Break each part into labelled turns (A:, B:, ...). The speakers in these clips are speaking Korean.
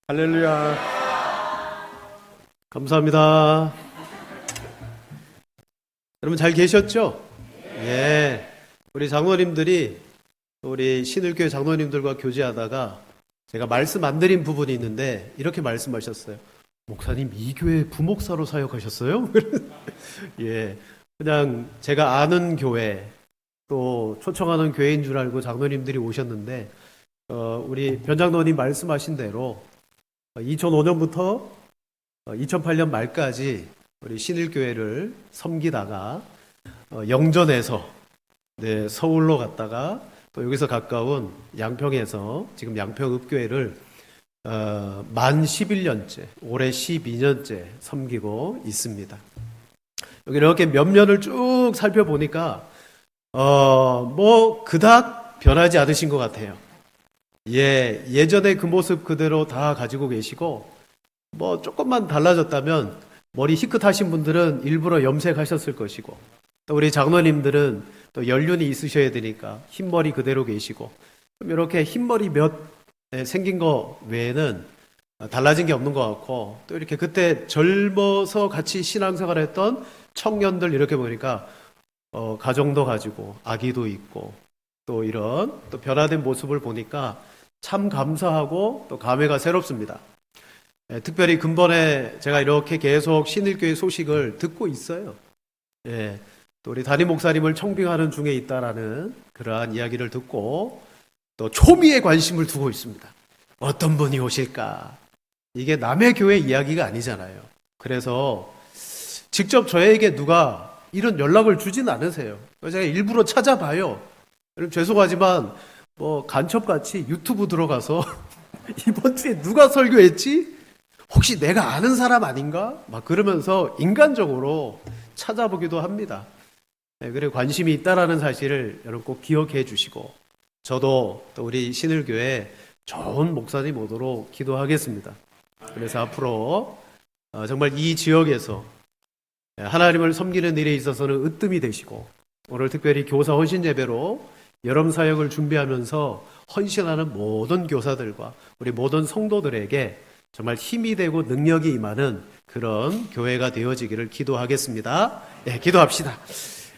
A: 할렐루야. 감사합니다. 여러분 잘 계셨죠? 예. 우리 장로님들이 우리 신일교회 장로님들과 교제하다가 제가 말씀 안 드린 부분이 있는데 이렇게 말씀하셨어요. 목사님, 이 교회 부목사로 사역하셨어요? 예. 그냥 제가 아는 교회 또 초청하는 교회인 줄 알고 장로님들이 오셨는데 우리 변장로님 말씀하신 대로 2005년부터 2008년 말까지 우리 신일교회를 섬기다가 영전에서 서울로 갔다가 또 여기서 가까운 양평에서 지금 양평읍교회를 만 11년째, 올해 12년째 섬기고 있습니다. 여기 이렇게 몇 년을 쭉 살펴보니까 뭐 그닥 변하지 않으신 것 같아요. 예전에 그 모습 그대로 다 가지고 계시고, 뭐 조금만 달라졌다면 머리 희끗하신 분들은 일부러 염색하셨을 것이고, 또 우리 장로님들은 또 연륜이 있으셔야 되니까 흰머리 그대로 계시고, 이렇게 흰머리 몇 생긴 거 외에는 달라진 게 없는 것 같고, 또 이렇게 그때 젊어서 같이 신앙생활 했던 청년들 이렇게 보니까 가정도 가지고 아기도 있고 또 이런 또 변화된 모습을 보니까 참 감사하고 또 감회가 새롭습니다. 특별히 근본에 제가 이렇게 계속 신일교회 소식을 듣고 있어요. 또 우리 담임 목사님을 청빙하는 중에 있다라는 그러한 이야기를 듣고 또 초미의 관심을 두고 있습니다. 어떤 분이 오실까? 이게 남의 교회 이야기가 아니잖아요. 그래서 직접 저에게 누가 이런 연락을 주진 않으세요. 그래서 제가 일부러 찾아봐요. 여러분 죄송하지만 뭐 간첩같이 유튜브 들어가서 이번 주에 누가 설교했지? 혹시 내가 아는 사람 아닌가? 막 그러면서 인간적으로 찾아보기도 합니다. 그리고 관심이 있다라는 사실을 여러분 꼭 기억해 주시고, 저도 또 우리 신일교회 좋은 목사님 오도록 기도하겠습니다. 그래서 앞으로 정말 이 지역에서 하나님을 섬기는 일에 있어서는 으뜸이 되시고, 오늘 특별히 교사 헌신 예배로 여름 사역을 준비하면서 헌신하는 모든 교사들과 우리 모든 성도들에게 정말 힘이 되고 능력이 임하는 그런 교회가 되어지기를 기도하겠습니다. 기도합시다.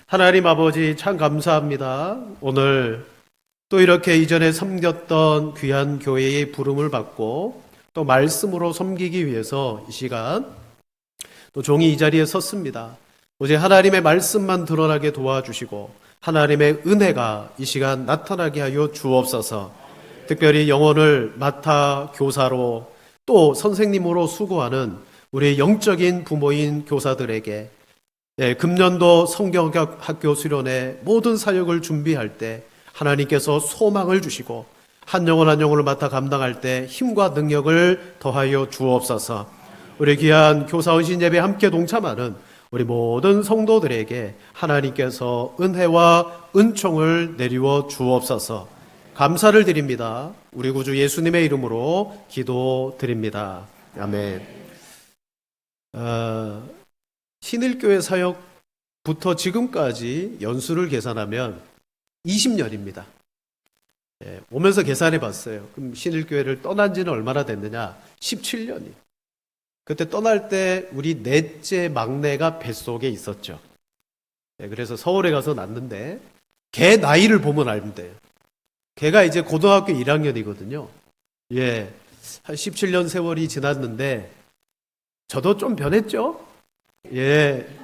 A: 하나님 아버지 참 감사합니다. 오늘 또 이렇게 이전에 섬겼던 귀한 교회의 부름을 받고 또 말씀으로 섬기기 위해서 이 시간 또 종이 이 자리에 섰습니다. 오직 하나님의 말씀만 드러나게 도와주시고 하나님의 은혜가 이 시간 나타나게 하여 주옵소서. 특별히 영혼을 맡아 교사로 또 선생님으로 수고하는 우리 영적인 부모인 교사들에게 금년도 성경학교 수련회 모든 사역을 준비할 때 하나님께서 소망을 주시고 한 영혼 한 영혼을 맡아 감당할 때 힘과 능력을 더하여 주옵소서. 우리 귀한 교사 헌신 예배에 함께 동참하는 우리 모든 성도들에게 하나님께서 은혜와 은총을 내리워 주옵소서. 감사를 드립니다. 우리 구주 예수님의 이름으로 기도드립니다. 아멘. 신일교회 사역부터 지금까지 연수를 계산하면 20년입니다. 오면서 계산해 봤어요. 그럼 신일교회를 떠난 지는 얼마나 됐느냐? 17년이. 그때 떠날 때 우리 넷째 막내가 뱃속에 있었죠. 그래서 서울에 가서 낳는데 걔 나이를 보면 알면 돼요. 걔가 이제 고등학교 1학년이거든요. 한 17년 세월이 지났는데 저도 좀 변했죠.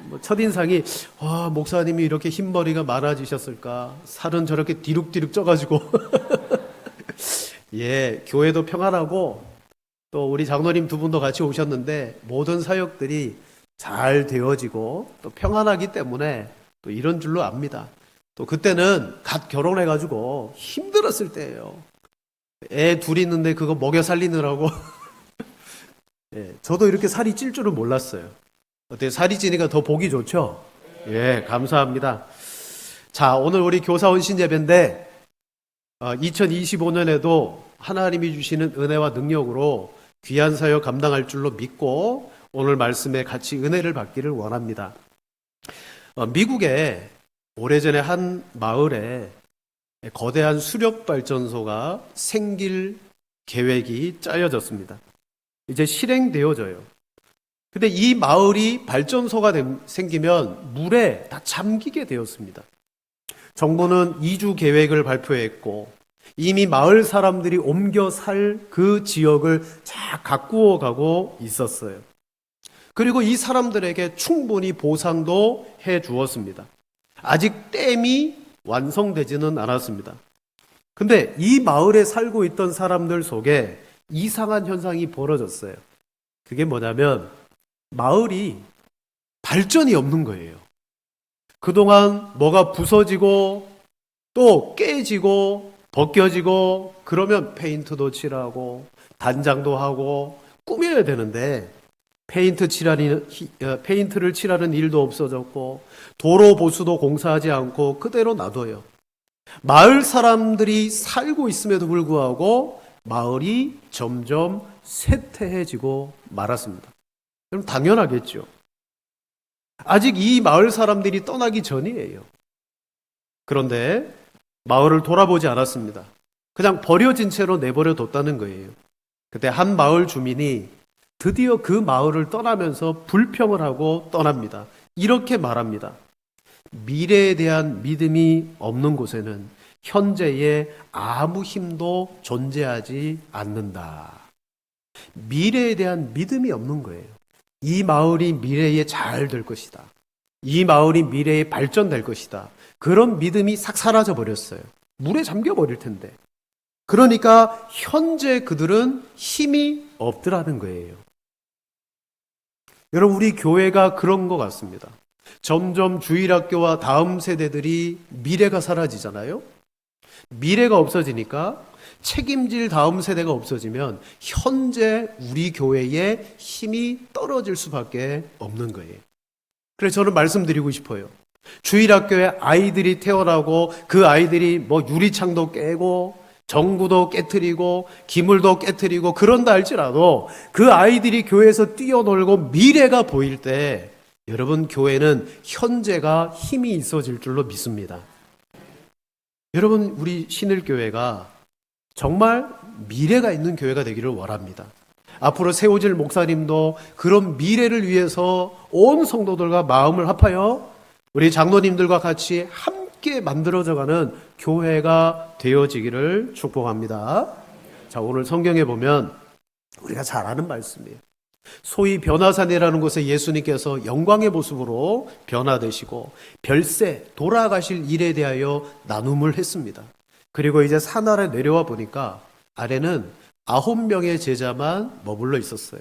A: 뭐 첫인상이 목사님이 이렇게 흰머리가 많아지셨을까? 살은 저렇게 디룩디룩 쪄가지고 교회도 평안하고 또 우리 장로님 두 분도 같이 오셨는데 모든 사역들이 잘 되어지고 또 평안하기 때문에 또 이런 줄로 압니다. 또 그때는 갓 결혼해가지고 힘들었을 때예요. 애 둘 있는데 그거 먹여 살리느라고 저도 이렇게 살이 찔 줄은 몰랐어요. 어때요? 살이 찌니까 더 보기 좋죠? 감사합니다. 자, 오늘 우리 교사 헌신 예배인데 2025년에도 하나님이 주시는 은혜와 능력으로 귀한 사역 감당할 줄로 믿고 오늘 말씀에 같이 은혜를 받기를 원합니다. 미국에 오래전에 한 마을에 거대한 수력발전소가 생길 계획이 짜여졌습니다. 이제 실행되어져요. 근데 이 마을이 발전소가 생기면 물에 다 잠기게 되었습니다. 정부는 이주 계획을 발표했고 이미 마을 사람들이 옮겨 살 그 지역을 잘 가꾸어 가고 있었어요. 그리고 이 사람들에게 충분히 보상도 해 주었습니다. 아직 댐이 완성되지는 않았습니다. 근데 이 마을에 살고 있던 사람들 속에 이상한 현상이 벌어졌어요. 그게 뭐냐면 마을이 발전이 없는 거예요. 그동안 뭐가 부서지고 또 깨지고 벗겨지고 그러면 페인트도 칠하고 단장도 하고 꾸며야 되는데 페인트를 칠하는 일도 없어졌고 도로 보수도 공사하지 않고 그대로 놔둬요. 마을 사람들이 살고 있음에도 불구하고 마을이 점점 쇠퇴해지고 말았습니다. 그럼 당연하겠죠. 아직 이 마을 사람들이 떠나기 전이에요. 그런데 마을을 돌아보지 않았습니다. 그냥 버려진 채로 내버려 뒀다는 거예요. 그때 한 마을 주민이 드디어 그 마을을 떠나면서 불평을 하고 떠납니다. 이렇게 말합니다. 미래에 대한 믿음이 없는 곳에는 현재의 아무 힘도 존재하지 않는다. 미래에 대한 믿음이 없는 거예요. 이 마을이 미래에 잘 될 것이다. 이 마을이 미래에 발전될 것이다. 그런 믿음이 싹 사라져 버렸어요. 물에 잠겨 버릴 텐데. 그러니까 현재 그들은 힘이 없더라는 거예요. 여러분, 우리 교회가 그런 것 같습니다. 점점 주일학교와 다음 세대들이 미래가 사라지잖아요. 미래가 없어지니까 책임질 다음 세대가 없어지면 현재 우리 교회의 힘이 떨어질 수밖에 없는 거예요. 그래서 저는 말씀드리고 싶어요. 주일학교에 아이들이 태어나고 그 아이들이 뭐 유리창도 깨고 전구도 깨트리고 기물도 깨트리고 그런다 할지라도 그 아이들이 교회에서 뛰어놀고 미래가 보일 때 여러분, 교회는 현재가 힘이 있어질 줄로 믿습니다. 여러분, 우리 신일교회가 정말 미래가 있는 교회가 되기를 원합니다. 앞으로 세워질 목사님도 그런 미래를 위해서 온 성도들과 마음을 합하여 우리 장로님들과 같이 함께 만들어져가는 교회가 되어지기를 축복합니다. 자, 오늘 성경에 보면 우리가 잘 아는 말씀이에요. 소위 변화산이라는 곳에 예수님께서 영광의 모습으로 변화되시고 별세 돌아가실 일에 대하여 나눔을 했습니다. 그리고 이제 산 아래 내려와 보니까 아래는 9명의 제자만 머물러 있었어요.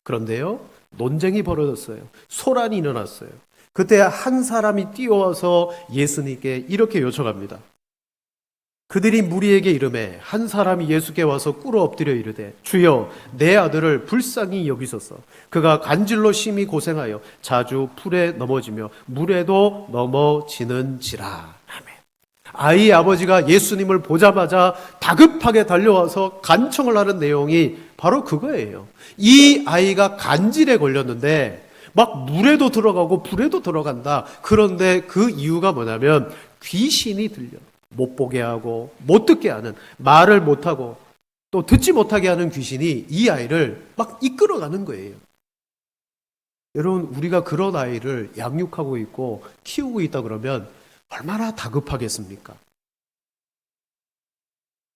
A: 그런데요, 논쟁이 벌어졌어요. 소란이 일어났어요. 그때 한 사람이 뛰어와서 예수님께 이렇게 요청합니다. 그들이 무리에게 이르매 한 사람이 예수께 와서 꿇어 엎드려 이르되 주여 내 아들을 불쌍히 여기소서. 그가 간질로 심히 고생하여 자주 풀에 넘어지며 물에도 넘어지는지라. 아멘. 아이의 아버지가 예수님을 보자마자 다급하게 달려와서 간청을 하는 내용이 바로 그거예요. 이 아이가 간질에 걸렸는데 막 물에도 들어가고 불에도 들어간다. 그런데 그 이유가 뭐냐면 귀신이 들려. 못 보게 하고 못 듣게 하는, 말을 못하고 또 듣지 못하게 하는 귀신이 이 아이를 막 이끌어가는 거예요. 여러분, 우리가 그런 아이를 양육하고 있고 키우고 있다 그러면 얼마나 다급하겠습니까?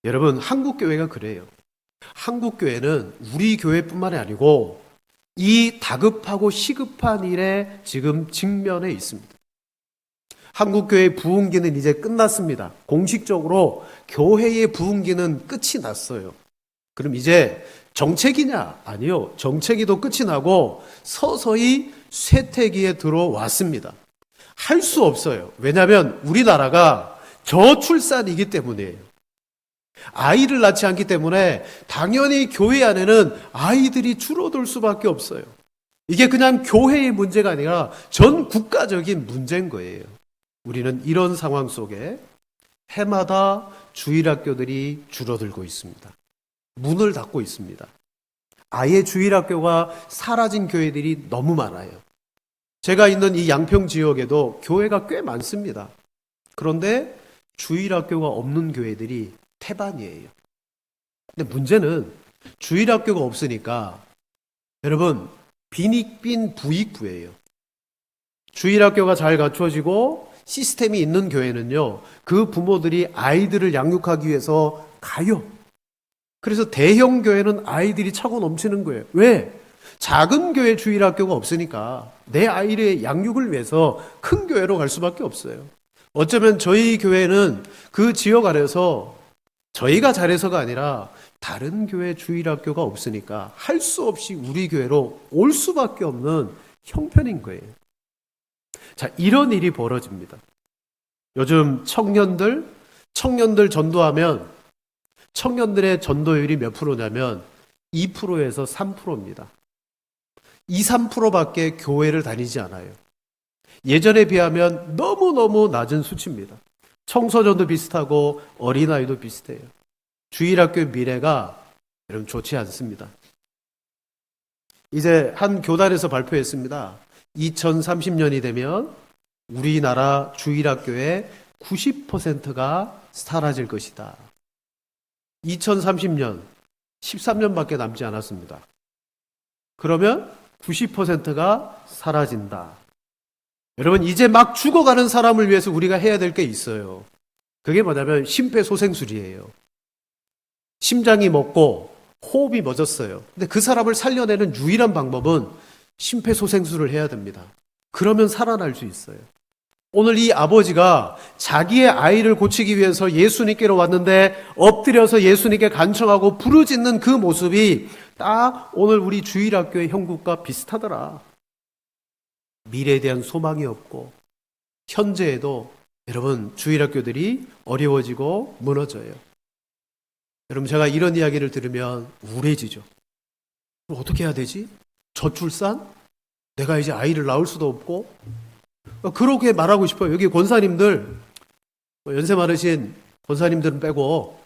A: 여러분, 한국교회가 그래요. 한국교회는 우리 교회뿐만이 아니고 이 다급하고 시급한 일에 지금 직면해 있습니다. 한국교회의 부흥기는 이제 끝났습니다. 공식적으로 교회의 부흥기는 끝이 났어요. 그럼 이제 정체기냐? 아니요. 정체기도 끝이 나고 서서히 쇠퇴기에 들어왔습니다. 할 수 없어요. 왜냐하면 우리나라가 저출산이기 때문이에요. 아이를 낳지 않기 때문에 당연히 교회 안에는 아이들이 줄어들 수밖에 없어요. 이게 그냥 교회의 문제가 아니라 전 국가적인 문제인 거예요. 우리는 이런 상황 속에 해마다 주일학교들이 줄어들고 있습니다. 문을 닫고 있습니다. 아예 주일학교가 사라진 교회들이 너무 많아요. 제가 있는 이 양평 지역에도 교회가 꽤 많습니다. 그런데 주일학교가 없는 교회들이 태반이에요. 근데 문제는 주일학교가 없으니까 여러분, 빈익빈 부익부예요. 주일학교가 잘 갖춰지고 시스템이 있는 교회는요, 그 부모들이 아이들을 양육하기 위해서 가요. 그래서 대형 교회는 아이들이 차고 넘치는 거예요. 왜? 작은 교회 주일학교가 없으니까 내 아이의 양육을 위해서 큰 교회로 갈 수밖에 없어요. 어쩌면 저희 교회는 그 지역 안에서 저희가 잘해서가 아니라 다른 교회 주일학교가 없으니까 할 수 없이 우리 교회로 올 수밖에 없는 형편인 거예요. 자, 이런 일이 벌어집니다. 요즘 청년들 전도하면 청년들의 전도율이 몇 프로냐면 2%에서 3%입니다. 2, 3%밖에 교회를 다니지 않아요. 예전에 비하면 너무너무 낮은 수치입니다. 청소년도 비슷하고 어린아이도 비슷해요. 주일학교의 미래가 여러분 좋지 않습니다. 이제 한 교단에서 발표했습니다. 2030년이 되면 우리나라 주일학교의 90%가 사라질 것이다. 2030년, 13년밖에 남지 않았습니다. 그러면 90%가 사라진다. 여러분, 이제 막 죽어가는 사람을 위해서 우리가 해야 될 게 있어요. 그게 뭐냐면 심폐소생술이에요. 심장이 멎고 호흡이 멎었어요. 근데 그 사람을 살려내는 유일한 방법은 심폐소생술을 해야 됩니다. 그러면 살아날 수 있어요. 오늘 이 아버지가 자기의 아이를 고치기 위해서 예수님께로 왔는데 엎드려서 예수님께 간청하고 부르짖는 그 모습이 딱 오늘 우리 주일학교의 형국과 비슷하더라. 미래에 대한 소망이 없고 현재에도 여러분 주일학교들이 어려워지고 무너져요. 여러분, 제가 이런 이야기를 들으면 우울해지죠. 어떻게 해야 되지? 저출산? 내가 이제 아이를 낳을 수도 없고. 그렇게 말하고 싶어요. 여기 권사님들, 연세 많으신 권사님들은 빼고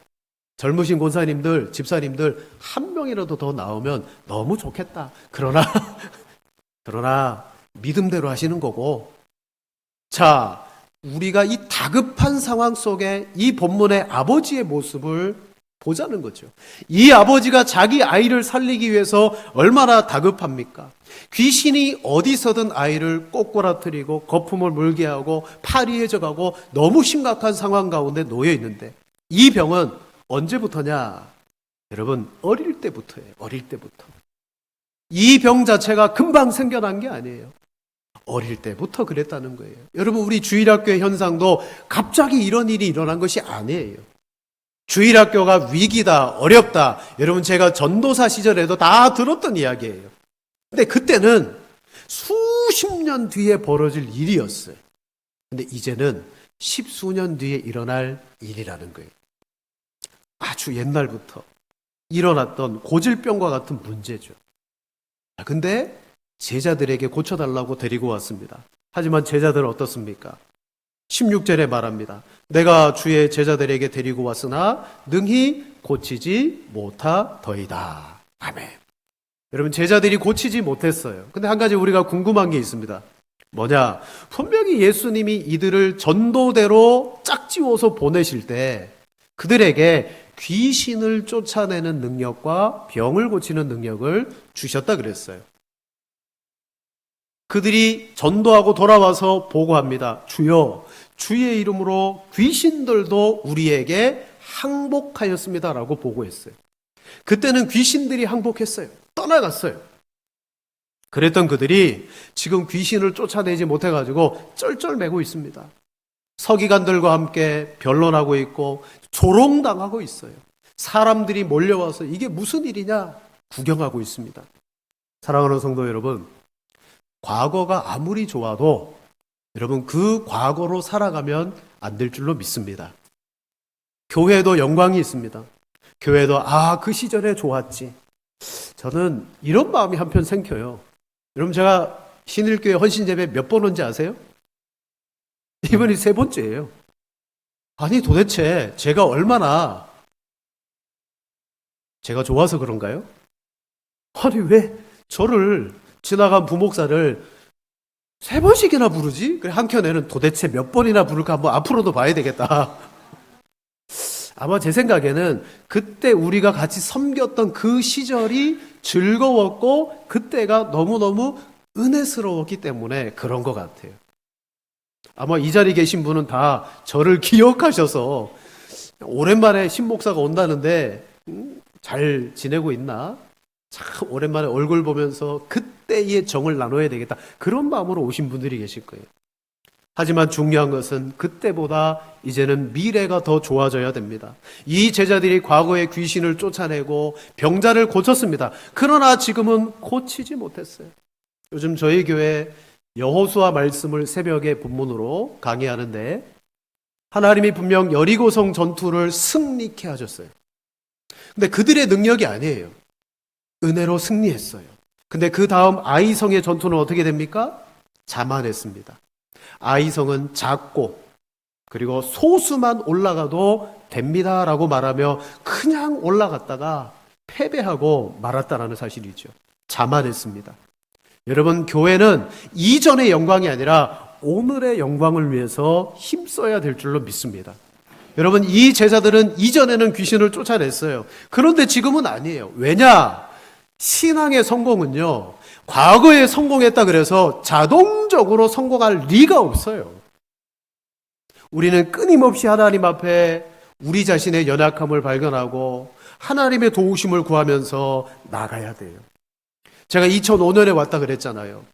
A: 젊으신 권사님들, 집사님들 한 명이라도 더 나오면 너무 좋겠다. 그러나 믿음대로 하시는 거고. 자, 우리가 이 다급한 상황 속에 이 본문의 아버지의 모습을 보자는 거죠. 이 아버지가 자기 아이를 살리기 위해서 얼마나 다급합니까? 귀신이 어디서든 아이를 꼬꾸라뜨리고 거품을 물게 하고 파리해져 가고 너무 심각한 상황 가운데 놓여 있는데 이 병은 언제부터냐? 여러분, 어릴 때부터예요. 어릴 때부터. 이 병 자체가 금방 생겨난 게 아니에요. 어릴 때부터 그랬다는 거예요. 여러분, 우리 주일학교의 현상도 갑자기 이런 일이 일어난 것이 아니에요. 주일학교가 위기다, 어렵다. 여러분, 제가 전도사 시절에도 다 들었던 이야기예요. 근데 그때는 수십 년 뒤에 벌어질 일이었어요. 근데 이제는 십수년 뒤에 일어날 일이라는 거예요. 아주 옛날부터 일어났던 고질병과 같은 문제죠. 근데 제자들에게 고쳐달라고 데리고 왔습니다. 하지만 제자들은 어떻습니까? 16절에 말합니다. 내가 주의 제자들에게 데리고 왔으나 능히 고치지 못하더이다. 아멘. 여러분, 제자들이 고치지 못했어요. 근데 한 가지 우리가 궁금한 게 있습니다. 뭐냐? 분명히 예수님이 이들을 전도대로 짝지워서 보내실 때 그들에게 귀신을 쫓아내는 능력과 병을 고치는 능력을 주셨다 그랬어요. 그들이 전도하고 돌아와서 보고합니다. 주여, 주의 이름으로 귀신들도 우리에게 항복하였습니다라고 보고했어요. 그때는 귀신들이 항복했어요. 떠나갔어요. 그랬던 그들이 지금 귀신을 쫓아내지 못해가지고 쩔쩔매고 있습니다. 서기관들과 함께 변론하고 있고 조롱당하고 있어요. 사람들이 몰려와서 이게 무슨 일이냐 구경하고 있습니다. 사랑하는 성도 여러분, 과거가 아무리 좋아도 여러분 그 과거로 살아가면 안 될 줄로 믿습니다. 교회도 영광이 있습니다. 교회도 그 시절에 좋았지. 저는 이런 마음이 한편 생겨요. 여러분, 제가 신일교회 헌신예배 몇 번 온지 아세요? 이번이 3번째예요. 아니, 도대체 제가 얼마나 제가 좋아서 그런가요? 아니, 왜 저를 지나간 부목사를 3번씩이나 부르지? 그래, 한켠에는 도대체 몇 번이나 부를까 한번 앞으로도 봐야 되겠다. 아마 제 생각에는 그때 우리가 같이 섬겼던 그 시절이 즐거웠고 그때가 너무너무 은혜스러웠기 때문에 그런 것 같아요. 아마 이 자리에 계신 분은 다 저를 기억하셔서 오랜만에 신목사가 온다는데 잘 지내고 있나? 참 오랜만에 얼굴 보면서 그때의 정을 나눠야 되겠다. 그런 마음으로 오신 분들이 계실 거예요. 하지만 중요한 것은 그때보다 이제는 미래가 더 좋아져야 됩니다. 이 제자들이 과거의 귀신을 쫓아내고 병자를 고쳤습니다. 그러나 지금은 고치지 못했어요. 요즘 저희 교회 여호수아 말씀을 새벽에 본문으로 강의하는데 하나님이 분명 여리고성 전투를 승리케 하셨어요. 근데 그들의 능력이 아니에요. 은혜로 승리했어요. 근데 그 다음 아이성의 전투는 어떻게 됩니까? 자만했습니다. 아이성은 작고 그리고 소수만 올라가도 됩니다라고 말하며 그냥 올라갔다가 패배하고 말았다라는 사실이죠. 자만했습니다. 여러분, 교회는 이전의 영광이 아니라 오늘의 영광을 위해서 힘써야 될 줄로 믿습니다. 여러분, 이 제자들은 이전에는 귀신을 쫓아냈어요. 그런데 지금은 아니에요. 왜냐? 신앙의 성공은요, 과거에 성공했다 그래서 자동적으로 성공할 리가 없어요. 우리는 끊임없이 하나님 앞에 우리 자신의 연약함을 발견하고 하나님의 도우심을 구하면서 나가야 돼요. 제가 2005년에 왔다 그랬잖아요.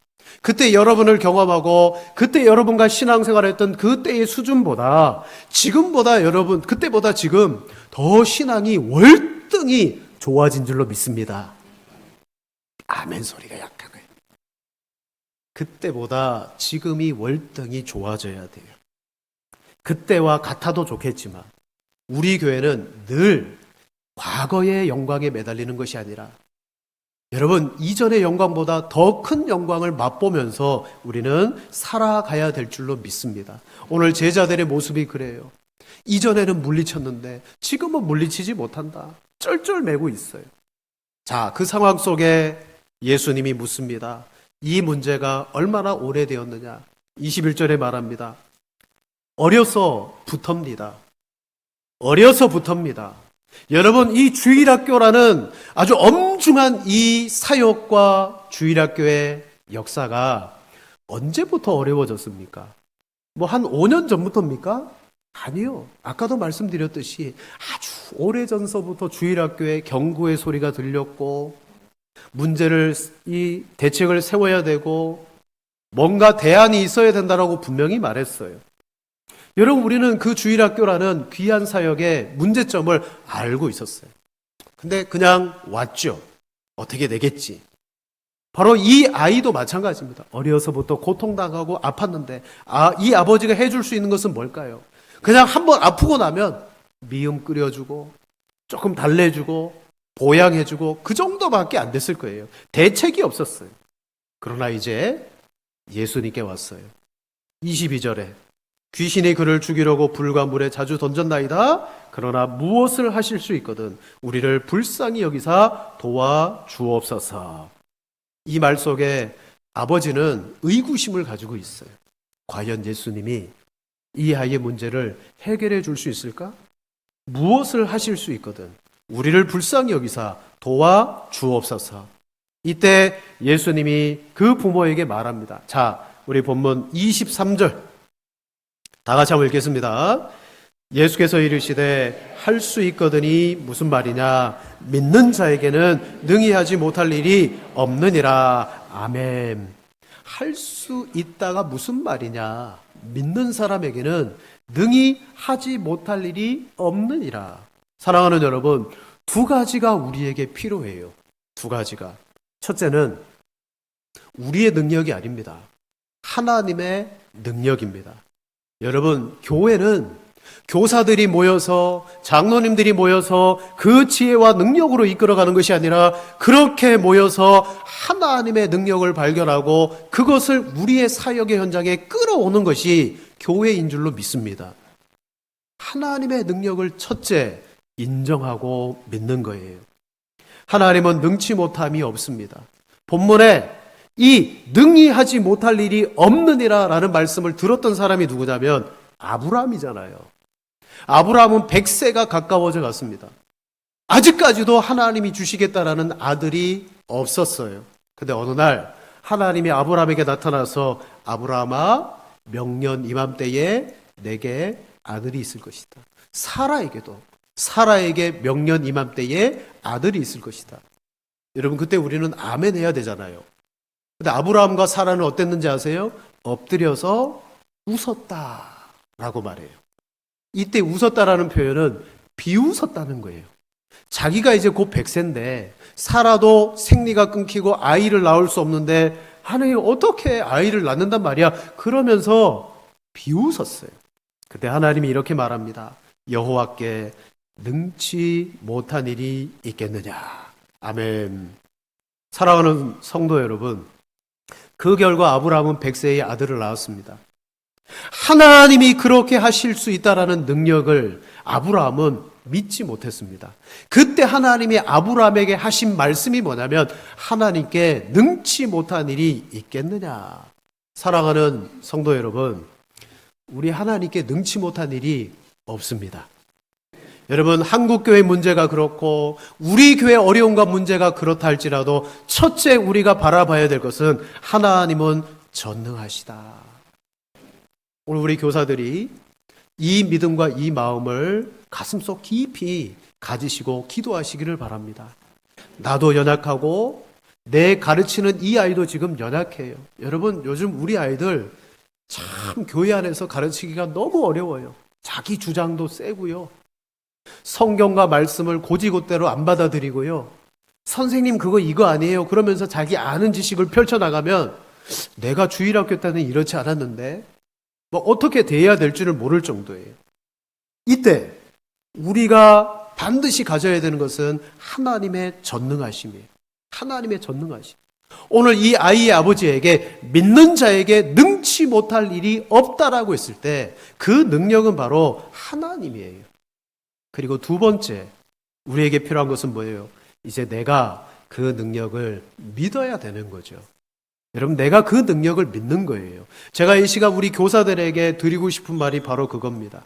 A: 그때 여러분을 경험하고 그때 여러분과 신앙생활했던 그때의 수준보다 지금보다 여러분 그때보다 지금 더 신앙이 월등히 좋아진 줄로 믿습니다. 아멘 소리가 약한 거예요. 그때보다 지금이 월등히 좋아져야 돼요. 그때와 같아도 좋겠지만 우리 교회는 늘 과거의 영광에 매달리는 것이 아니라 여러분 이전의 영광보다 더 큰 영광을 맛보면서 우리는 살아가야 될 줄로 믿습니다. 오늘 제자들의 모습이 그래요. 이전에는 물리쳤는데 지금은 물리치지 못한다. 쩔쩔매고 있어요. 자, 그 상황 속에 예수님이 묻습니다. 이 문제가 얼마나 오래되었느냐? 21절에 말합니다. 어려서 부터입니다. 어려서 부터입니다. 여러분, 이 주일학교라는 아주 엄중한 이 사역과 주일학교의 역사가 언제부터 어려워졌습니까? 뭐 한 5년 전부터입니까? 아니요. 아까도 말씀드렸듯이 아주 오래전서부터 주일학교에 경고의 소리가 들렸고 문제를 이 대책을 세워야 되고 뭔가 대안이 있어야 된다라고 분명히 말했어요. 여러분, 우리는 그 주일학교라는 귀한 사역의 문제점을 알고 있었어요. 근데 그냥 왔죠. 어떻게 되겠지. 바로 이 아이도 마찬가지입니다. 어려서부터 고통당하고 아팠는데 이 아버지가 해줄 수 있는 것은 뭘까요? 그냥 한번 아프고 나면 미음 끓여주고 조금 달래주고 보양해주고 그 정도밖에 안 됐을 거예요. 대책이 없었어요. 그러나 이제 예수님께 왔어요. 22절에 귀신이 그를 죽이려고 불과 물에 자주 던졌나이다. 그러나 무엇을 하실 수 있거든 우리를 불쌍히 여기사 도와주옵소서. 이 말 속에 아버지는 의구심을 가지고 있어요. 과연 예수님이 이 아이의 문제를 해결해 줄 수 있을까? 무엇을 하실 수 있거든 우리를 불쌍히 여기사 도와주옵소서. 이때 예수님이 그 부모에게 말합니다. 자, 우리 본문 23절 다 같이 한번 읽겠습니다. 예수께서 이르시되 할 수 있거든이 무슨 말이냐? 믿는 자에게는 능히 하지 못할 일이 없느니라. 아멘. 할 수 있다가 무슨 말이냐? 믿는 사람에게는 능히 하지 못할 일이 없느니라. 사랑하는 여러분, 두 가지가 우리에게 필요해요. 두 가지가. 첫째는 우리의 능력이 아닙니다. 하나님의 능력입니다. 여러분, 교회는 교사들이 모여서 장로님들이 모여서 그 지혜와 능력으로 이끌어가는 것이 아니라 그렇게 모여서 하나님의 능력을 발견하고 그것을 우리의 사역의 현장에 끌어오는 것이 교회인 줄로 믿습니다. 하나님의 능력을 첫째 인정하고 믿는 거예요. 하나님은 능치 못함이 없습니다. 본문에 이 능히 하지 못할 일이 없느니라 라는 말씀을 들었던 사람이 누구냐면 아브라함이잖아요. 아브라함은 100세가 가까워져 갔습니다. 아직까지도 하나님이 주시겠다라는 아들이 없었어요. 근데 어느 날 하나님이 아브라함에게 나타나서 아브라함아, 명년 이맘때에 내게 아들이 있을 것이다. 사라에게 명년 이맘때에 아들이 있을 것이다. 여러분, 그때 우리는 아멘 해야 되잖아요. 근데 아브라함과 사라는 어땠는지 아세요? 엎드려서 웃었다라고 말해요. 이때 웃었다라는 표현은 비웃었다는 거예요. 자기가 이제 곧 100세인데 사라도 생리가 끊기고 아이를 낳을 수 없는데 하나님 어떻게 아이를 낳는단 말이야? 그러면서 비웃었어요. 그때 하나님이 이렇게 말합니다. 여호와께 능치 못한 일이 있겠느냐. 아멘. 사랑하는 성도 여러분, 그 결과 아브라함은 100세의 아들을 낳았습니다. 하나님이 그렇게 하실 수 있다라는 능력을 아브라함은 믿지 못했습니다. 그때 하나님이 아브라함에게 하신 말씀이 뭐냐면 하나님께 능치 못한 일이 있겠느냐. 사랑하는 성도 여러분, 우리 하나님께 능치 못한 일이 없습니다. 여러분, 한국교회 문제가 그렇고 우리 교회 어려움과 문제가 그렇다 할지라도 첫째 우리가 바라봐야 될 것은 하나님은 전능하시다. 오늘 우리 교사들이 이 믿음과 이 마음을 가슴속 깊이 가지시고 기도하시기를 바랍니다. 나도 연약하고 내 가르치는 이 아이도 지금 연약해요. 여러분, 요즘 우리 아이들 참 교회 안에서 가르치기가 너무 어려워요. 자기 주장도 세고요. 성경과 말씀을 고지고대로 안 받아들이고요. 선생님 그거 이거 아니에요. 그러면서 자기 아는 지식을 펼쳐나가면 내가 주일학교 때는 이렇지 않았는데 뭐 어떻게 대해야 될 줄을 모를 정도예요. 이때 우리가 반드시 가져야 되는 것은 하나님의 전능하심이에요. 하나님의 전능하심. 오늘 이 아이의 아버지에게 믿는 자에게 능치 못할 일이 없다라고 했을 때 그 능력은 바로 하나님이에요. 그리고 두 번째, 우리에게 필요한 것은 뭐예요? 이제 내가 그 능력을 믿어야 되는 거죠. 여러분, 내가 그 능력을 믿는 거예요. 제가 이 시간 우리 교사들에게 드리고 싶은 말이 바로 그겁니다.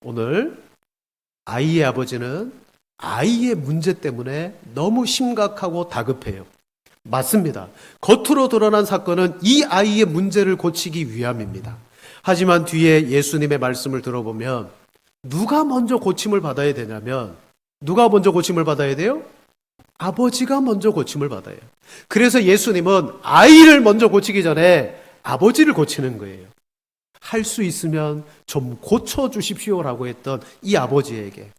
A: 오늘 아이의 아버지는 아이의 문제 때문에 너무 심각하고 다급해요. 맞습니다. 겉으로 드러난 사건은 이 아이의 문제를 고치기 위함입니다. 하지만 뒤에 예수님의 말씀을 들어보면 누가 먼저 고침을 받아야 되냐면 누가 먼저 고침을 받아야 돼요? 아버지가 먼저 고침을 받아요. 그래서 예수님은 아이를 먼저 고치기 전에 아버지를 고치는 거예요. 할 수 있으면 좀 고쳐주십시오라고 했던 이 아버지에게,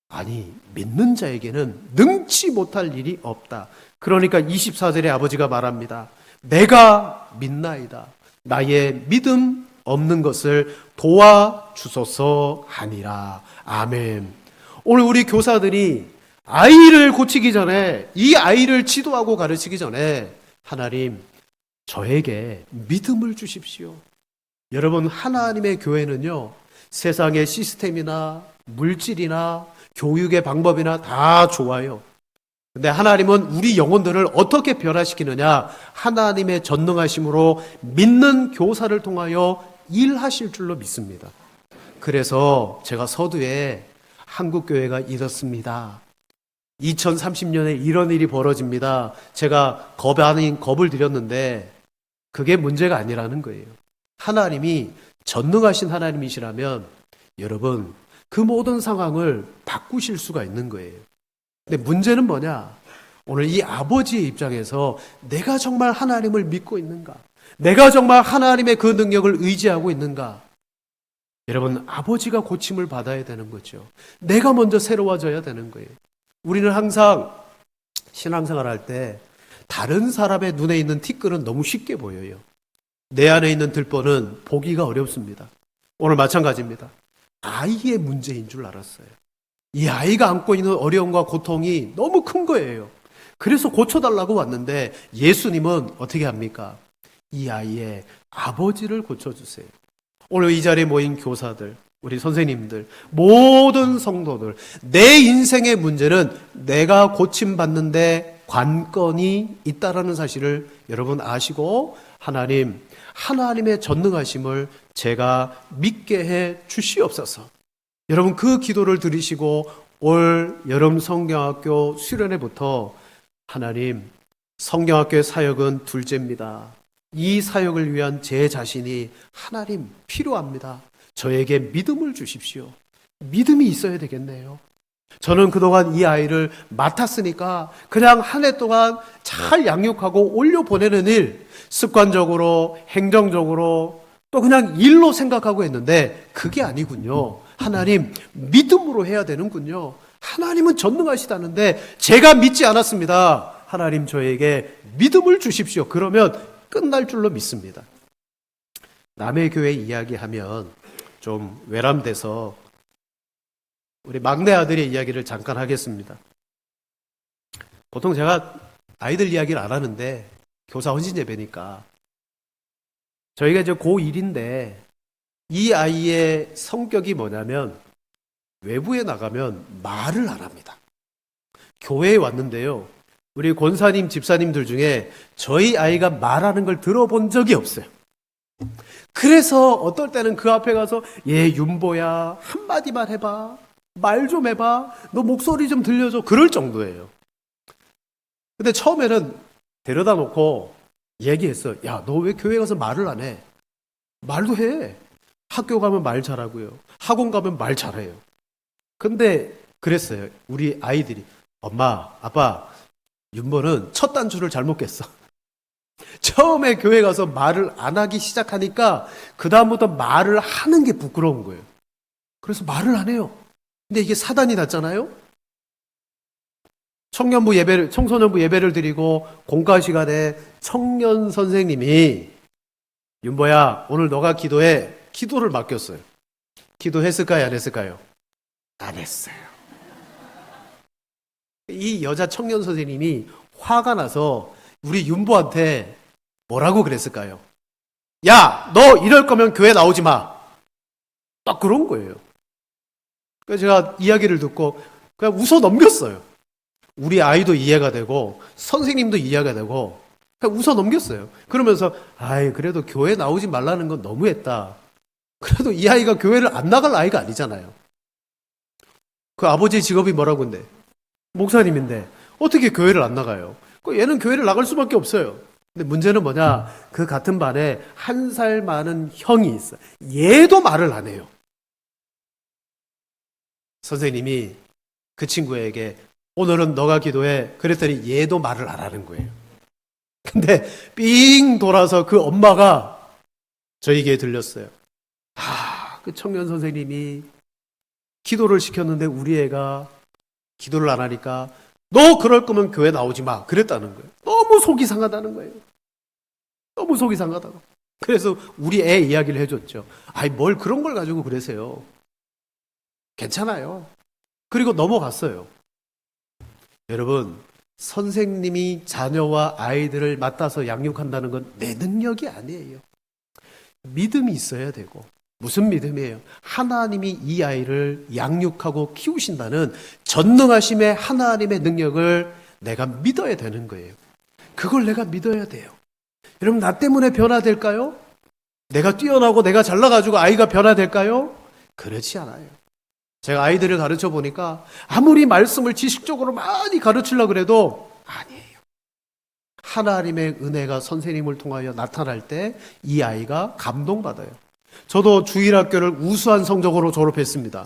A: 아니 믿는 자에게는 능치 못할 일이 없다. 그러니까 24절에 아버지가 말합니다. 내가 믿나이다. 나의 믿음 없는 것을 도와주소서 하니라. 아멘. 오늘 우리 교사들이 아이를 고치기 전에, 이 아이를 지도하고 가르치기 전에 하나님 저에게 믿음을 주십시오. 여러분, 하나님의 교회는요, 세상의 시스템이나 물질이나 교육의 방법이나 다 좋아요. 근데 하나님은 우리 영혼들을 어떻게 변화시키느냐? 하나님의 전능하심으로 믿는 교사를 통하여 일하실 줄로 믿습니다. 그래서 제가 서두에 한국교회가 이렇습니다. 2030년에 이런 일이 벌어집니다. 제가 겁 아닌 겁을 드렸는데 그게 문제가 아니라는 거예요. 하나님이 전능하신 하나님이시라면 여러분 그 모든 상황을 바꾸실 수가 있는 거예요. 근데 문제는 뭐냐? 오늘 이 아버지의 입장에서 내가 정말 하나님을 믿고 있는가? 내가 정말 하나님의 그 능력을 의지하고 있는가? 여러분, 아버지가 고침을 받아야 되는 거죠. 내가 먼저 새로워져야 되는 거예요. 우리는 항상 신앙생활 할 때 다른 사람의 눈에 있는 티끌은 너무 쉽게 보여요. 내 안에 있는 들보는 보기가 어렵습니다. 오늘 마찬가지입니다. 아이의 문제인 줄 알았어요. 이 아이가 안고 있는 어려움과 고통이 너무 큰 거예요. 그래서 고쳐달라고 왔는데 예수님은 어떻게 합니까? 이 아이의 아버지를 고쳐주세요. 오늘 이 자리에 모인 교사들, 우리 선생님들, 모든 성도들, 내 인생의 문제는 내가 고침받는데 관건이 있다라는 사실을 여러분 아시고 하나님의 전능하심을 제가 믿게 해 주시옵소서. 여러분 그 기도를 들으시고 올 여름 성경학교 수련회부터 하나님, 성경학교의 사역은 둘째입니다. 이 사역을 위한 제 자신이 하나님 필요합니다. 저에게 믿음을 주십시오. 믿음이 있어야 되겠네요. 저는 그동안 이 아이를 맡았으니까 그냥 한 해 동안 잘 양육하고 올려보내는 일, 습관적으로, 행정적으로 또 그냥 일로 생각하고 했는데 그게 아니군요. 하나님, 믿음으로 해야 되는군요. 하나님은 전능하시다는데 제가 믿지 않았습니다. 하나님, 저에게 믿음을 주십시오. 그러면 끝날 줄로 믿습니다. 남의 교회 이야기하면 좀 외람돼서 우리 막내 아들의 이야기를 잠깐 하겠습니다. 보통 제가 아이들 이야기를 안 하는데 교사 헌신 예배니까 저희가 이제 고1인데 이 아이의 성격이 뭐냐면 외부에 나가면 말을 안 합니다. 교회에 왔는데요. 우리 권사님, 집사님들 중에 저희 아이가 말하는 걸 들어본 적이 없어요. 그래서 어떨 때는 그 앞에 가서 윤보야 한마디만 해봐. 말 좀 해봐. 너 목소리 좀 들려줘. 그럴 정도예요. 근데 처음에는 데려다 놓고 얘기했어. 야, 너 왜 교회 가서 말을 안 해? 말도 해. 학교 가면 말 잘하고요. 학원 가면 말 잘해요. 근데 그랬어요. 우리 아이들이. 엄마, 아빠, 윤보는 첫 단추를 잘못 깼어. 처음에 교회 가서 말을 안 하기 시작하니까 그다음부터 말을 하는 게 부끄러운 거예요. 그래서 말을 안 해요. 근데 이게 사단이 났잖아요. 청소년부 예배를 드리고 공과 시간에 청년 선생님이 윤보야, 오늘 너가 기도해. 기도를 맡겼어요. 기도했을까요? 안 했을까요? 안 했어요. 이 여자 청년 선생님이 화가 나서 우리 윤보한테 뭐라고 그랬을까요? 야, 너 이럴 거면 교회 나오지 마. 딱 그런 거예요. 그래서 제가 이야기를 듣고 그냥 웃어 넘겼어요. 우리 아이도 이해가 되고 선생님도 이해가 되고 그냥 웃어 넘겼어요. 그러면서 그래도 교회 나오지 말라는 건 너무했다. 그래도 이 아이가 교회를 안 나갈 아이가 아니잖아요. 그 아버지의 직업이 뭐라고 근데? 목사님인데 어떻게 교회를 안 나가요? 얘는 교회를 나갈 수밖에 없어요. 근데 문제는 뭐냐? 그 같은 반에 1살 많은 형이 있어요. 얘도 말을 안 해요. 선생님이 그 친구에게 오늘은 너가 기도해. 그랬더니 얘도 말을 안 하는 거예요. 근데 삥 돌아서 그 엄마가 저에게 들렸어요. 그 청년 선생님이 기도를 시켰는데 우리 애가 기도를 안 하니까 너 그럴 거면 교회 나오지 마. 그랬다는 거예요. 너무 속이 상하다는 거예요. 너무 속이 상하다고. 그래서 우리 애 이야기를 해줬죠. 뭘 그런 걸 가지고 그러세요. 괜찮아요. 그리고 넘어갔어요. 여러분, 선생님이 자녀와 아이들을 맡아서 양육한다는 건 내 능력이 아니에요. 믿음이 있어야 되고. 무슨 믿음이에요? 하나님이 이 아이를 양육하고 키우신다는 전능하심의 하나님의 능력을 내가 믿어야 되는 거예요. 그걸 내가 믿어야 돼요. 여러분, 나 때문에 변화될까요? 내가 뛰어나고 내가 잘나가지고 아이가 변화될까요? 그렇지 않아요. 제가 아이들을 가르쳐 보니까 아무리 말씀을 지식적으로 많이 가르치려고 그래도 아니에요. 하나님의 은혜가 선생님을 통하여 나타날 때 이 아이가 감동받아요. 저도 주일학교를 우수한 성적으로 졸업했습니다.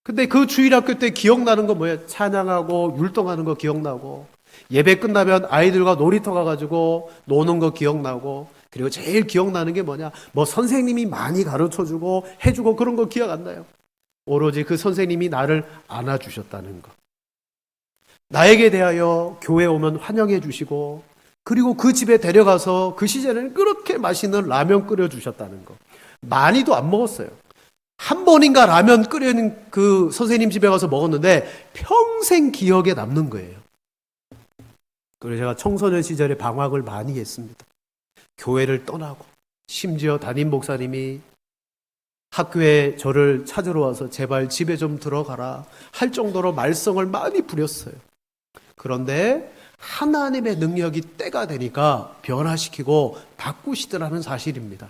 A: 근데 그 주일학교 때 기억나는 건 뭐예요? 찬양하고 율동하는 거 기억나고 예배 끝나면 아이들과 놀이터 가가지고 노는 거 기억나고 그리고 제일 기억나는 게 뭐냐? 선생님이 많이 가르쳐주고 해주고 그런 거 기억 안 나요. 오로지 그 선생님이 나를 안아주셨다는 거. 나에게 대하여 교회 오면 환영해 주시고 그리고 그 집에 데려가서 그 시절에는 그렇게 맛있는 라면 끓여주셨다는 거. 많이도 안 먹었어요. 한 번인가 라면 끓여는 그 선생님 집에 가서 먹었는데 평생 기억에 남는 거예요. 그래서 제가 청소년 시절에 방학을 많이 했습니다. 교회를 떠나고 심지어 담임 목사님이 학교에 저를 찾으러 와서 제발 집에 좀 들어가라 할 정도로 말썽을 많이 부렸어요. 그런데 하나님의 능력이 때가 되니까 변화시키고 바꾸시더라는 사실입니다.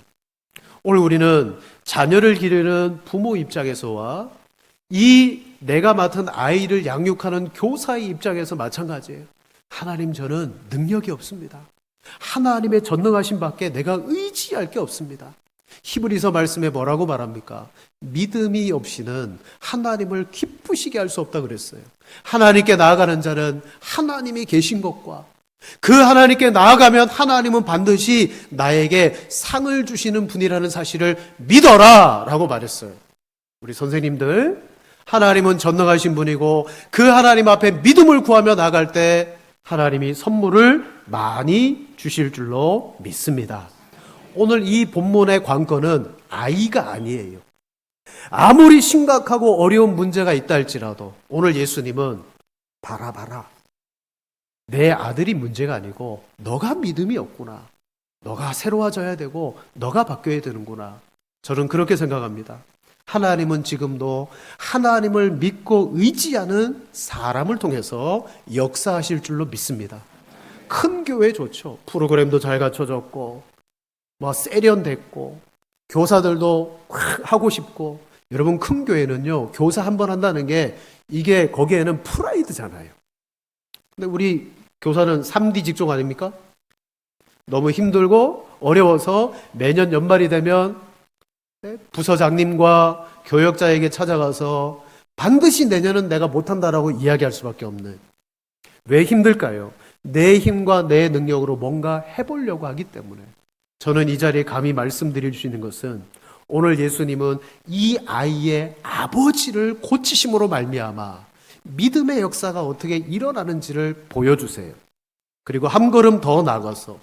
A: 오늘 우리는 자녀를 기르는 부모 입장에서와 이 내가 맡은 아이를 양육하는 교사의 입장에서 마찬가지예요. 하나님, 저는 능력이 없습니다. 하나님의 전능하신 밖에 내가 의지할 게 없습니다. 히브리서 말씀에 뭐라고 말합니까? 믿음이 없이는 하나님을 기쁘시게 할 수 없다 그랬어요. 하나님께 나아가는 자는 하나님이 계신 것과 그 하나님께 나아가면 하나님은 반드시 나에게 상을 주시는 분이라는 사실을 믿어라 라고 말했어요. 우리 선생님들, 하나님은 전능하신 분이고 그 하나님 앞에 믿음을 구하며 나아갈 때 하나님이 선물을 많이 주실 줄로 믿습니다. 오늘 이 본문의 관건은 아이가 아니에요. 아무리 심각하고 어려운 문제가 있다 할지라도 오늘 예수님은 봐라. 내 아들이 문제가 아니고 너가 믿음이 없구나. 너가 새로워져야 되고 너가 바뀌어야 되는구나. 저는 그렇게 생각합니다. 하나님은 지금도 하나님을 믿고 의지하는 사람을 통해서 역사하실 줄로 믿습니다. 큰 교회 좋죠. 프로그램도 잘 갖춰졌고 세련됐고 교사들도 하고 싶고. 여러분, 큰 교회는요, 교사 한 번 한다는 게 이게 거기에는 프라이드잖아요. 근데 우리 교사는 3D 직종 아닙니까? 너무 힘들고 어려워서 매년 연말이 되면 부서장님과 교역자에게 찾아가서 반드시 내년은 내가 못한다라고 이야기할 수밖에 없는. 왜 힘들까요? 내 힘과 내 능력으로 뭔가 해보려고 하기 때문에. 저는 이 자리에 감히 말씀드릴 수 있는 것은 오늘 예수님은 이 아이의 아버지를 고치심으로 말미암아 믿음의 역사가 어떻게 일어나는지를 보여주세요. 그리고 한 걸음 더 나가서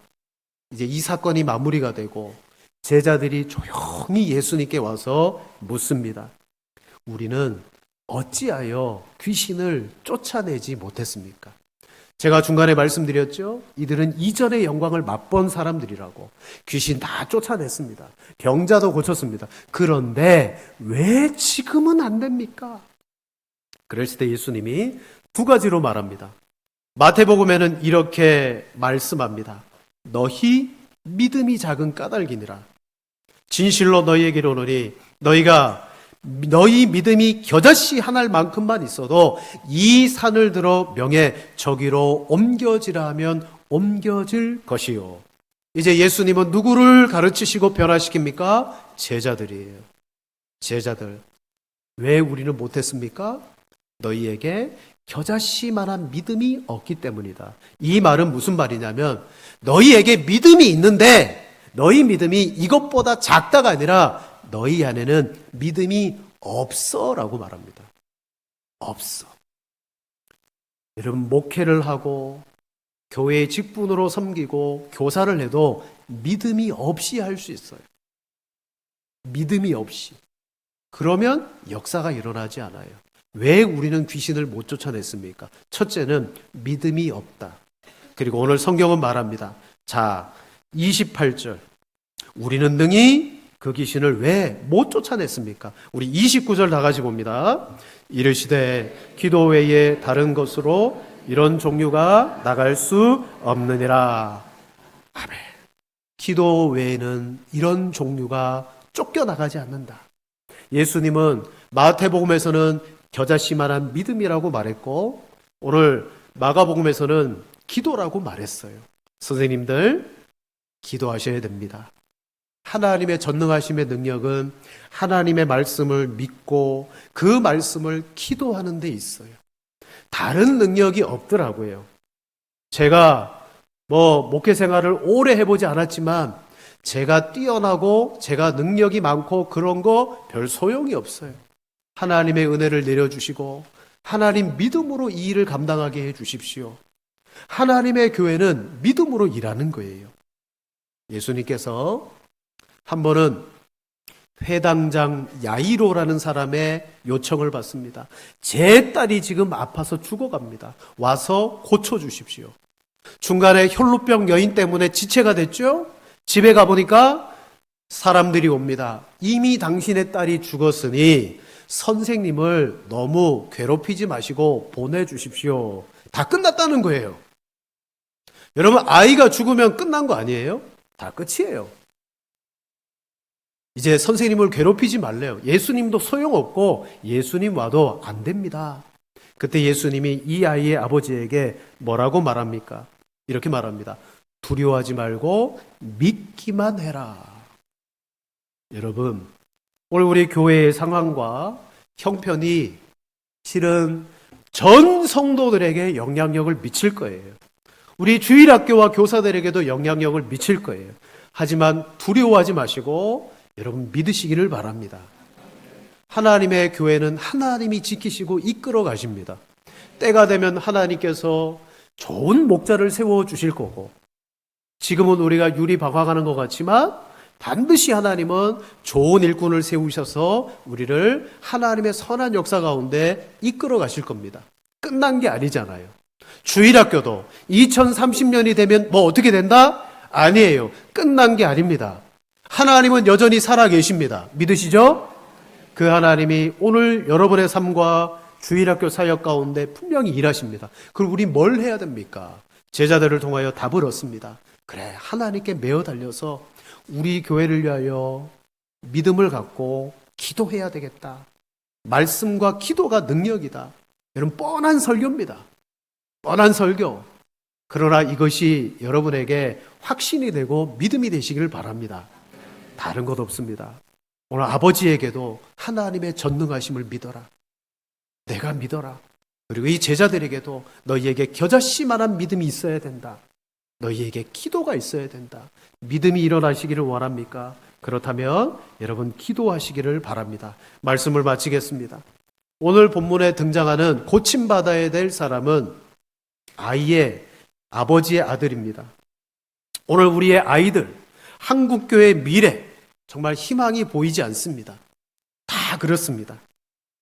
A: 이제 이 사건이 마무리가 되고 제자들이 조용히 예수님께 와서 묻습니다. 우리는 어찌하여 귀신을 쫓아내지 못했습니까? 제가 중간에 말씀드렸죠. 이들은 이전의 영광을 맛본 사람들이라고. 귀신 다 쫓아냈습니다. 병자도 고쳤습니다. 그런데 왜 지금은 안 됩니까? 그랬을 때 예수님이 두 가지로 말합니다. 마태복음에는 이렇게 말씀합니다. 너희 믿음이 작은 까닭이니라. 진실로 너희에게 이르노니 너희 믿음이 겨자씨 한 알만큼만 있어도 이 산을 들어 명해 저기로 옮겨지라 하면 옮겨질 것이요. 이제 예수님은 누구를 가르치시고 변화시킵니까? 제자들이에요. 제자들. 왜 우리는 못했습니까? 너희에게 겨자씨만한 믿음이 없기 때문이다. 이 말은 무슨 말이냐면 너희에게 믿음이 있는데 너희 믿음이 이것보다 작다가 아니라 너희 안에는 믿음이 없어 라고 말합니다. 없어. 여러분, 목회를 하고 교회의 직분으로 섬기고 교사를 해도 믿음이 없이 할 수 있어요. 믿음이 없이. 그러면 역사가 일어나지 않아요. 왜 우리는 귀신을 못 쫓아냈습니까? 첫째는 믿음이 없다. 그리고 오늘 성경은 말합니다. 자, 28절. 우리는 능히 그 귀신을 왜 못 쫓아냈습니까? 우리 29절 다 같이 봅니다. 이르시되 기도 외에 다른 것으로 이런 종류가 나갈 수 없느니라. 아멘. 기도 외에는 이런 종류가 쫓겨나가지 않는다. 예수님은 마태복음에서는 겨자씨만한 믿음이라고 말했고 오늘 마가복음에서는 기도라고 말했어요. 선생님들, 기도하셔야 됩니다. 하나님의 전능하심의 능력은 하나님의 말씀을 믿고 그 말씀을 기도하는 데 있어요. 다른 능력이 없더라고요. 제가 목회 생활을 오래 해보지 않았지만 제가 뛰어나고 제가 능력이 많고 그런 거 별 소용이 없어요. 하나님의 은혜를 내려주시고 하나님 믿음으로 이 일을 감당하게 해주십시오. 하나님의 교회는 믿음으로 일하는 거예요. 예수님께서 한 번은 회당장 야이로라는 사람의 요청을 받습니다. 제 딸이 지금 아파서 죽어갑니다. 와서 고쳐주십시오. 중간에 혈루병 여인 때문에 지체가 됐죠. 집에 가보니까 사람들이 옵니다. 이미 당신의 딸이 죽었으니 선생님을 너무 괴롭히지 마시고 보내주십시오. 다 끝났다는 거예요. 여러분, 아이가 죽으면 끝난 거 아니에요? 다 끝이에요. 이제 선생님을 괴롭히지 말래요. 예수님도 소용없고 예수님 와도 안 됩니다. 그때 예수님이 이 아이의 아버지에게 뭐라고 말합니까? 이렇게 말합니다. 두려워하지 말고 믿기만 해라. 여러분, 오늘 우리 교회의 상황과 형편이 실은 전 성도들에게 영향력을 미칠 거예요. 우리 주일학교와 교사들에게도 영향력을 미칠 거예요. 하지만 두려워하지 마시고 여러분 믿으시기를 바랍니다. 하나님의 교회는 하나님이 지키시고 이끌어 가십니다. 때가 되면 하나님께서 좋은 목자를 세워 주실 거고, 지금은 우리가 유리방황하는 것 같지만 반드시 하나님은 좋은 일꾼을 세우셔서 우리를 하나님의 선한 역사 가운데 이끌어 가실 겁니다. 끝난 게 아니잖아요. 주일학교도 2030년이 되면 뭐 어떻게 된다? 아니에요. 끝난 게 아닙니다. 하나님은 여전히 살아계십니다. 믿으시죠? 그 하나님이 오늘 여러분의 삶과 주일학교 사역 가운데 분명히 일하십니다. 그럼 우리 뭘 해야 됩니까? 제자들을 통하여 답을 얻습니다. 그래, 하나님께 매어 달려서 우리 교회를 위하여 믿음을 갖고 기도해야 되겠다. 말씀과 기도가 능력이다. 여러분, 뻔한 설교입니다. 뻔한 설교. 그러나 이것이 여러분에게 확신이 되고 믿음이 되시기를 바랍니다. 다른 것 없습니다. 오늘 아버지에게도 하나님의 전능하심을 믿어라. 내가 믿어라. 그리고 이 제자들에게도 너희에게 겨자씨만한 믿음이 있어야 된다. 너희에게 기도가 있어야 된다. 믿음이 일어나시기를 원합니까? 그렇다면 여러분 기도하시기를 바랍니다. 말씀을 마치겠습니다. 오늘 본문에 등장하는 고침받아야 될 사람은 아이의 아버지의 아들입니다. 오늘 우리의 아이들, 한국교회의 미래, 정말 희망이 보이지 않습니다. 다 그렇습니다.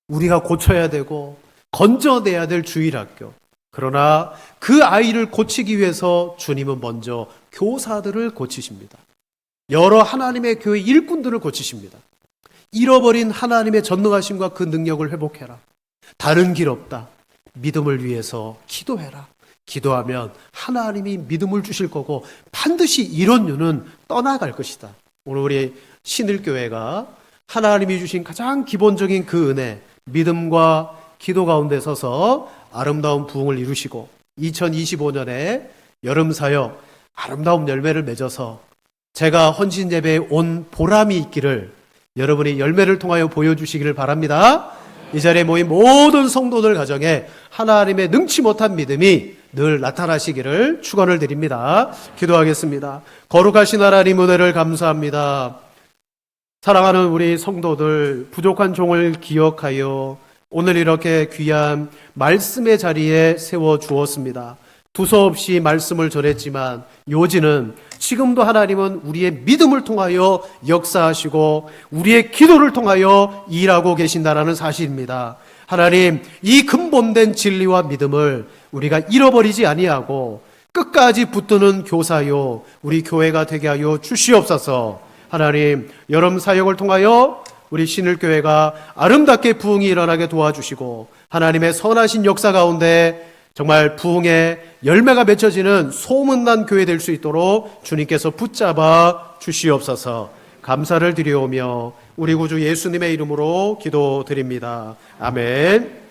A: 우리가 고쳐야 되고 건져내야 될 주일학교. 그러나 그 아이를 고치기 위해서 주님은 먼저 교사들을 고치십니다. 여러 하나님의 교회 일꾼들을 고치십니다. 잃어버린 하나님의 전능하심과 그 능력을 회복해라. 다른 길 없다. 믿음을 위해서 기도해라. 기도하면 하나님이 믿음을 주실 거고 반드시 이런 유는 떠나갈 것이다. 오늘 우리 신일교회가 하나님이 주신 가장 기본적인 그 은혜, 믿음과 기도 가운데 서서 아름다운 부흥을 이루시고 2025년에 여름사역 아름다운 열매를 맺어서 제가 헌신 예배에 온 보람이 있기를 여러분이 열매를 통하여 보여주시기를 바랍니다. 이 자리에 모인 모든 성도들 가정에 하나님의 능치 못한 믿음이 늘 나타나시기를 축원을 드립니다. 기도하겠습니다. 거룩하신 하나님 은혜를 감사합니다. 사랑하는 우리 성도들, 부족한 종을 기억하여 오늘 이렇게 귀한 말씀의 자리에 세워 주었습니다. 두서없이 말씀을 전했지만 요지는 지금도 하나님은 우리의 믿음을 통하여 역사하시고 우리의 기도를 통하여 일하고 계신다는 사실입니다. 하나님, 이 근본된 진리와 믿음을 우리가 잃어버리지 아니하고 끝까지 붙드는 교사요 우리 교회가 되게 하여 주시옵소서. 하나님, 여름 사역을 통하여 우리 신일교회가 아름답게 부흥이 일어나게 도와주시고 하나님의 선하신 역사 가운데 정말 부흥의 열매가 맺혀지는 소문난 교회 될 수 있도록 주님께서 붙잡아 주시옵소서. 감사를 드리오며 우리 구주 예수님의 이름으로 기도드립니다. 아멘.